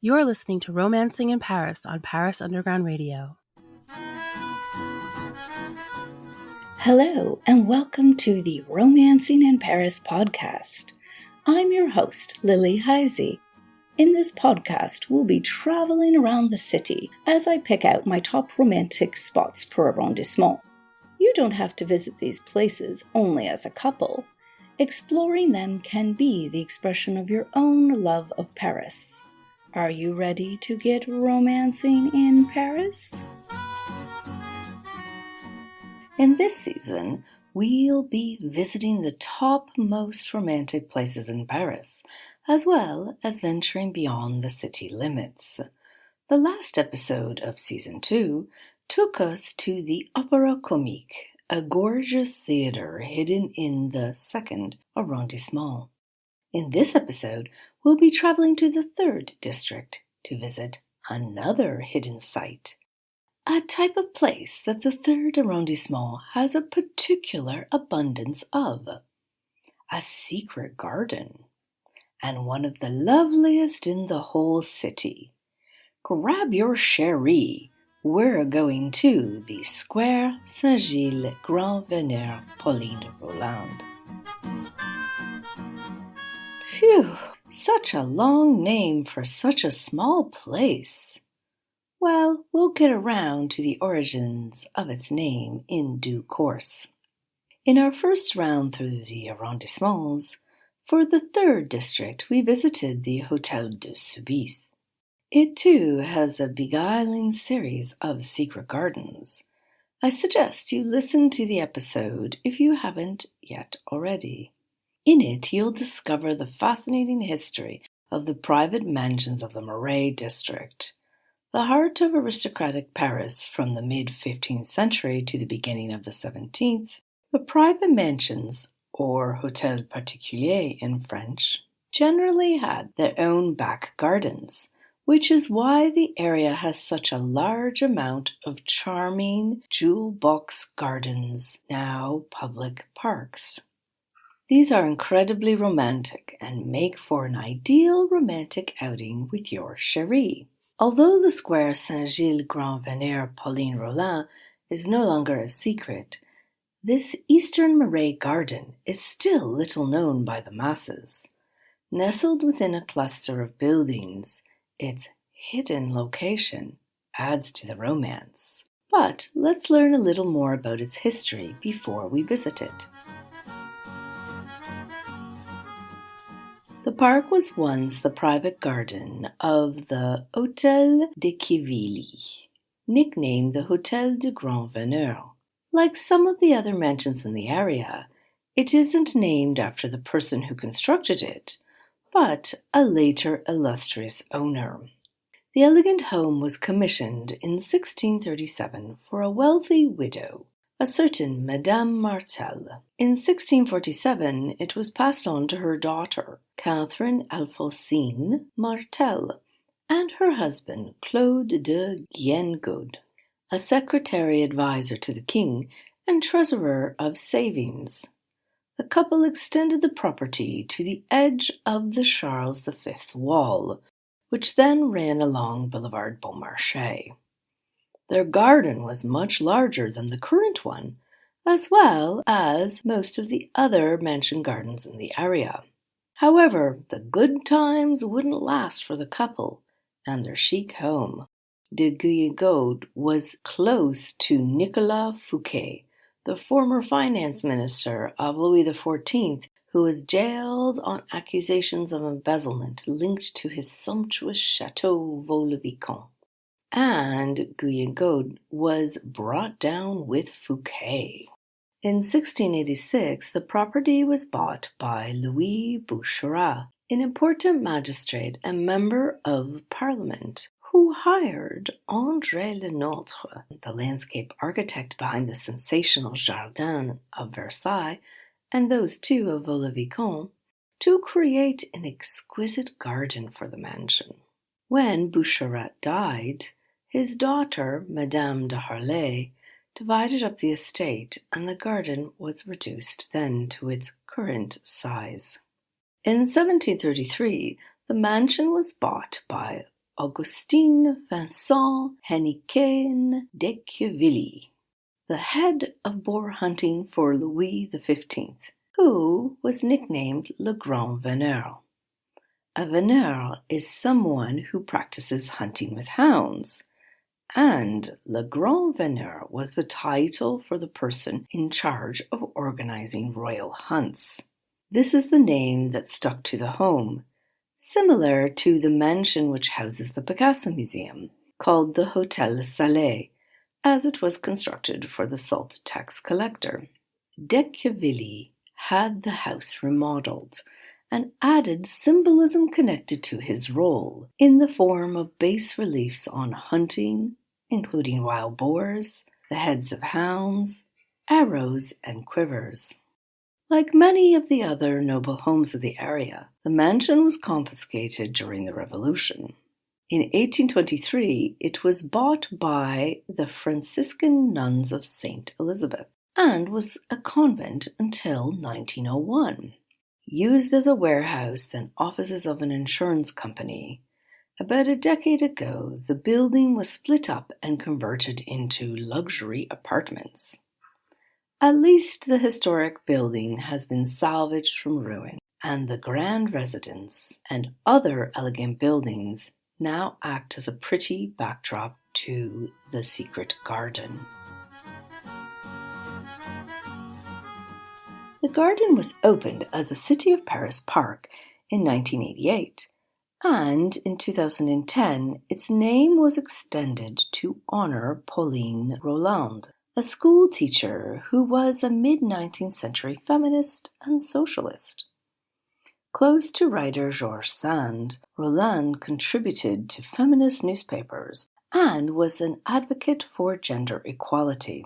You're listening to Romancing in Paris on Paris Underground Radio. Hello, and welcome to the Romancing in Paris podcast. I'm your host, Lily Heise. In this podcast, we'll be traveling around the city as I pick out my top romantic spots per arrondissement. You don't have to visit these places only as a couple. Exploring them can be the expression of your own love of Paris. Are you ready to get romancing in Paris? In this season, we'll be visiting the top most romantic places in Paris, as well as venturing beyond the city limits. The last episode of Season 2 took us to the Opéra Comique, a gorgeous theater hidden in the 2nd arrondissement. In this episode, we'll be traveling to the 3rd district to visit another hidden site, a type of place that the 3rd arrondissement has a particular abundance of, a secret garden, and one of the loveliest in the whole city. Grab your chérie. We're going to the Square Saint-Gilles, Grand-Veneur, Pauline-Roland. Phew, such a long name for such a small place. Well, we'll get around to the origins of its name in due course. In our first round through the arrondissements, for the 3rd district, we visited the Hôtel de Soubise. It too has a beguiling series of secret gardens. I suggest you listen to the episode if you haven't yet already. In it, you'll discover the fascinating history of the private mansions of the Marais district. The heart of aristocratic Paris from the mid-15th century to the beginning of the 17th, the private mansions, or hôtels particuliers in French, generally had their own back gardens, which is why the area has such a large amount of charming jewel box gardens, now public parks. These are incredibly romantic and make for an ideal romantic outing with your chérie. Although the Square Saint-Gilles Grand-Veneur Pauline-Roland is no longer a secret, this Eastern Marais garden is still little known by the masses. Nestled within a cluster of buildings, its hidden location adds to the romance. But let's learn a little more about its history before we visit it. The park was once the private garden of the Hôtel de Quevilly, nicknamed the Hôtel du Grand-Veneur. Like some of the other mansions in the area, it isn't named after the person who constructed it, but a later illustrious owner. The elegant home was commissioned in 1637 for a wealthy widow, a certain Madame Martel. In 1647, it was passed on to her daughter, Catherine Alphonsine Martel, and her husband, Claude de Guyengaud, a secretary advisor to the king and treasurer of savings. The couple extended the property to the edge of the Charles V wall, which then ran along Boulevard Beaumarchais. Their garden was much larger than the current one, as well as most of the other mansion gardens in the area. However, the good times wouldn't last for the couple and their chic home. De Guyengaud was close to Nicolas Fouquet, the former finance minister of Louis XIV, who was jailed on accusations of embezzlement linked to his sumptuous Chateau Vaux-le-Vicomte. And Guyengaud was brought down with Fouquet. In 1686, the property was bought by Louis Boucherat, an important magistrate and member of Parliament, who hired André Le Nôtre, the landscape architect behind the sensational Jardin of Versailles and those two of Vaux-le-Vicomte, to create an exquisite garden for the mansion. When Boucherat died, his daughter, Madame de Harlay, divided up the estate, and the garden was reduced then to its current size. In 1733, the mansion was bought by Augustin Vincent Hennequin d'Equevilly, the head of boar hunting for Louis XV, who was nicknamed Le Grand-Veneur. A veneur is someone who practices hunting with hounds, and Le Grand-Veneur was the title for the person in charge of organizing royal hunts. This is the name that stuck to the home, similar to the mansion which houses the Picasso Museum, called the Hôtel Salé, as it was constructed for the salt tax collector. d'Equevilly had the house remodeled and added symbolism connected to his role in the form of bas-reliefs on hunting, including wild boars, the heads of hounds, arrows, and quivers. Like many of the other noble homes of the area, the mansion was confiscated during the Revolution. In 1823, it was bought by the Franciscan nuns of St. Elizabeth and was a convent until 1901. Used as a warehouse, then offices of an insurance company, about a decade ago, the building was split up and converted into luxury apartments. At least the historic building has been salvaged from ruin, and the grand residence and other elegant buildings now act as a pretty backdrop to the secret garden. The garden was opened as a City of Paris park in 1988, and in 2010 its name was extended to honor Pauline-Roland, a school teacher who was a mid-19th century feminist and socialist. Close to writer Georges Sand, Roland contributed to feminist newspapers and was an advocate for gender equality.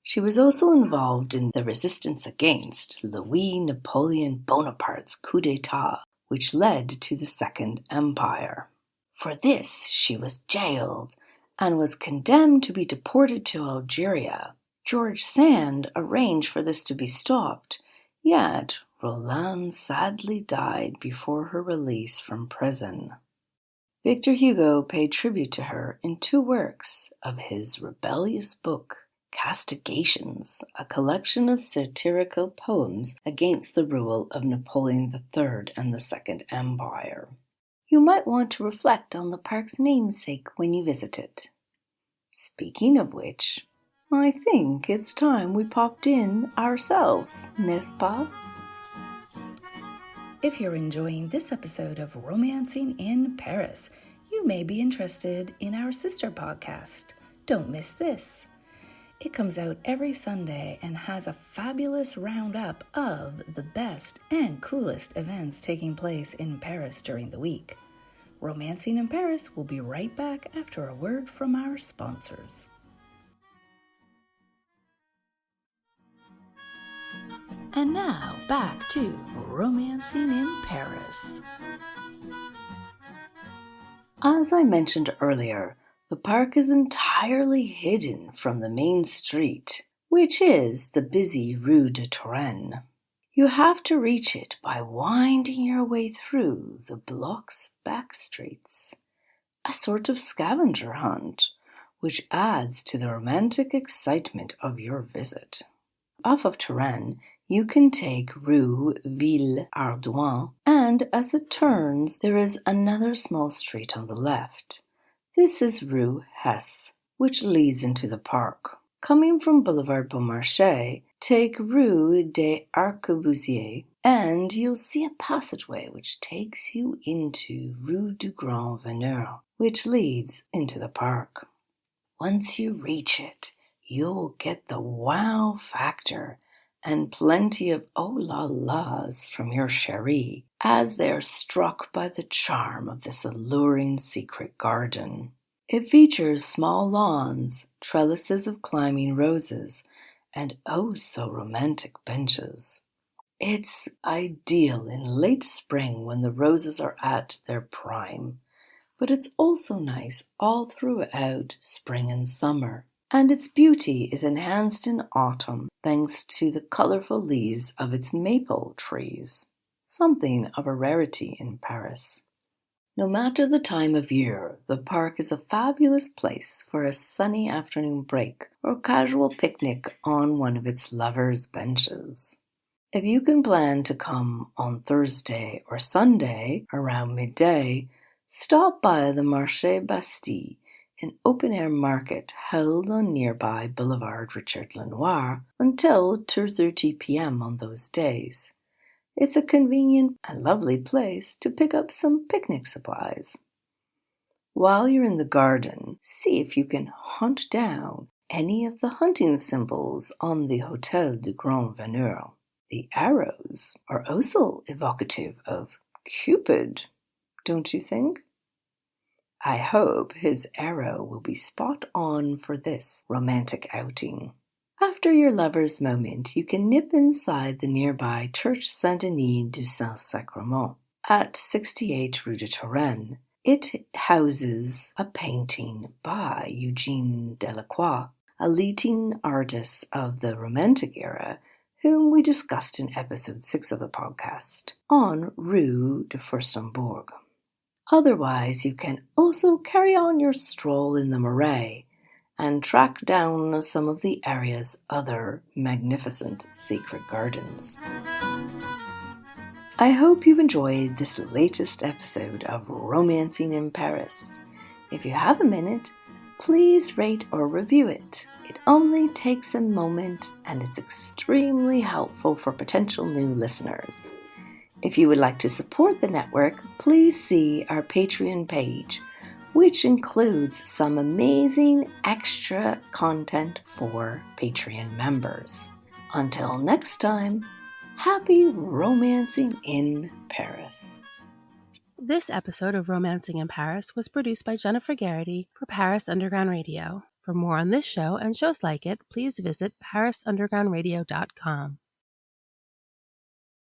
She was also involved in the resistance against Louis Napoleon Bonaparte's coup d'etat, which led to the Second Empire. For this, she was jailed and was condemned to be deported to Algeria. Georges Sand arranged for this to be stopped, yet Roland sadly died before her release from prison. Victor Hugo paid tribute to her in two works of his rebellious book, Castigations, a collection of satirical poems against the rule of Napoleon III and the Second Empire. You might want to reflect on the park's namesake when you visit it. Speaking of which, I think it's time we popped in ourselves, n'est-ce pas? If you're enjoying this episode of Romancing in Paris, you may be interested in our sister podcast, Don't Miss This. It comes out every Sunday and has a fabulous roundup of the best and coolest events taking place in Paris during the week. Romancing in Paris will be right back after a word from our sponsors. And now, back to Romancing in Paris. As I mentioned earlier, the park is entirely hidden from the main street, which is the busy Rue de Turenne. You have to reach it by winding your way through the block's back streets, a sort of scavenger hunt, which adds to the romantic excitement of your visit. Off of Turenne, you can take Rue Ville-Ardouin, and as it turns, there is another small street on the left. This is Rue Heise, which leads into the park. Coming from Boulevard Beaumarchais, take Rue des Arquebusiers, and you'll see a passageway which takes you into Rue du Grand-Veneur, which leads into the park. Once you reach it, you'll get the wow factor and plenty of oh la las from your chérie as they're struck by the charm of this alluring secret garden. It features small lawns, trellises of climbing roses, and oh so romantic benches. It's ideal in late spring when the roses are at their prime, but it's also nice all throughout spring and summer. And its beauty is enhanced in autumn thanks to the colorful leaves of its maple trees, something of a rarity in Paris. No matter the time of year, the park is a fabulous place for a sunny afternoon break or casual picnic on one of its lovers' benches. If you can plan to come on Thursday or Sunday around midday, stop by the Marché Bastille, an open-air market held on nearby Boulevard Richard Lenoir until 2:30 p.m. on those days. It's a convenient and lovely place to pick up some picnic supplies. While you're in the garden, see if you can hunt down any of the hunting symbols on the Hôtel du Grand-Veneur. The arrows are also evocative of Cupid, don't you think? I hope his arrow will be spot on for this romantic outing. After your lover's moment, you can nip inside the nearby Church Saint-Denis du Saint-Sacrement at 68 Rue de Touraine. It houses a painting by Eugene Delacroix, a leading artist of the Romantic era, whom we discussed in episode 6 of the podcast, on Rue de Furstenbourg. Otherwise, you can also carry on your stroll in the Marais and track down some of the area's other magnificent secret gardens. I hope you've enjoyed this latest episode of Romancing in Paris. If you have a minute, please rate or review it. It only takes a moment and it's extremely helpful for potential new listeners. If you would like to support the network, please see our Patreon page, which includes some amazing extra content for Patreon members. Until next time, happy romancing in Paris. This episode of Romancing in Paris was produced by Jennifer Garrity for Paris Underground Radio. For more on this show and shows like it, please visit parisundergroundradio.com.